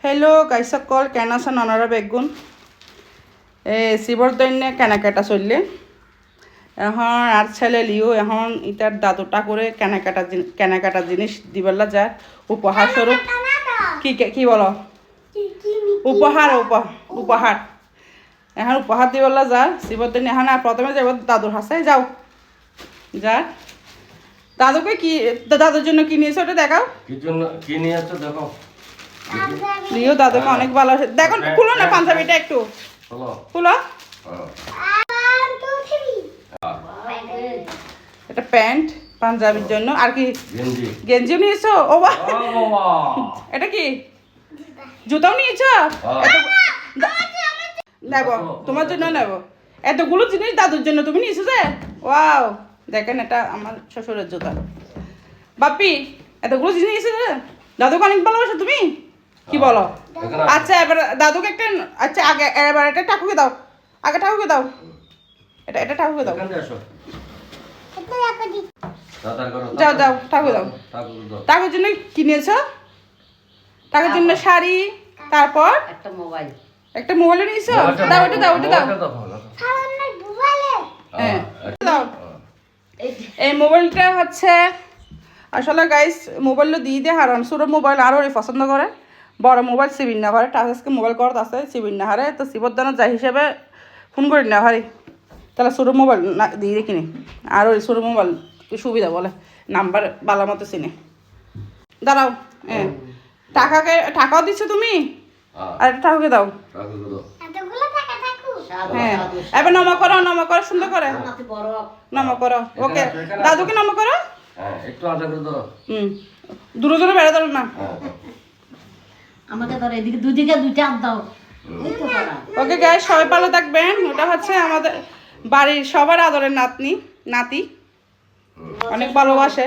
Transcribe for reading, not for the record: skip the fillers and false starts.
hello' গাই সকল কেন আছেন অনারা বেগুন শিবর দৈন্যে কেনাকাটা চললে এখন আর ছেলে লিও এখন ইটার দাদুটা করে কেনাকাটা জিনিস দিবেলা যায় উপহার স্বরূপ কি বলো উপহার এখন উপহার দিবেলা যা শিবর দৈন্য এখন আর প্রথমে যাব দাদুর হাসে যাও যা দাদুকে কি দাদুর জন্য কি নিয়েছো ওটা দেখাও কি নিয়েছো দেখো লিও দাদুকে অনেক ভালোবাসে দেখো খুলো না পাঞ্জাবিটা একটু খুলো এটা প্যান্ট পাঞ্জাবির জন্য আর কি গেঞ্জিও নিয়েছো ও বাহ এটা কি জুতাও নিয়েছো নেব তোমার জন্য নেব এতগুলো জিনিস দাদুর জন্য তুমি নিয়েছো যে ওয়াও দেখেন এটা আমার শ্বশুরের জুতা বাপি এতগুলো জিনিস নিয়েছো যে দাদুকে অনেক ভালোবাসো তুমি কি বলো আচ্ছা এবার দাদুকে একটা আচ্ছা আগে এবার এটা ঠাকুরকে দাও আগে ঠাকুরকে দাও এটা ঠাকুরকে দাও যাও যাও ঠাকুর দাও ঠাকুর জন্য কিনেছো ঠাকুর জন্য শাড়ি তারপর একটা মোবাইল নিয়েছো দাও ওটা দাও হ্যাঁ দাও এই মোবাইলটা হচ্ছে আসলে গাইস মোবাইলটা দিয়ে হারান ছোটো মোবাইল আরও পছন্দ করে বড় মোবাইল সিবিন না হারে টাচ আজকে মোবাইল করতে আছে সিবিন না হারে তো শিবদানা যাই হিসেবে ফোন করি না হারি তাহলে ছোটো মোবাইল না দিয়ে কিনি আর ওই ছোটো মোবাইল সুবিধা বলে নাম্বার ভালো মতো চিনে দাঁড়াও হ্যাঁ টাকাও দিচ্ছ তুমি আর একটা ঠাকুরকে দাও হ্যাঁ এবার নমা করো সুন্দর করে নমা করো ওকে দাদুকে নমা করো একটু আদা করে দাও দূরে বেড়া দাও না আমাকে ধর এদিকে দুদিকে দুইটা হাত দাও ওকে গাইস সবাই ভালো থাকবেন ওটা হচ্ছে আমাদের বাড়ির সবার আদরের নাতি অনেক ভালোবাসে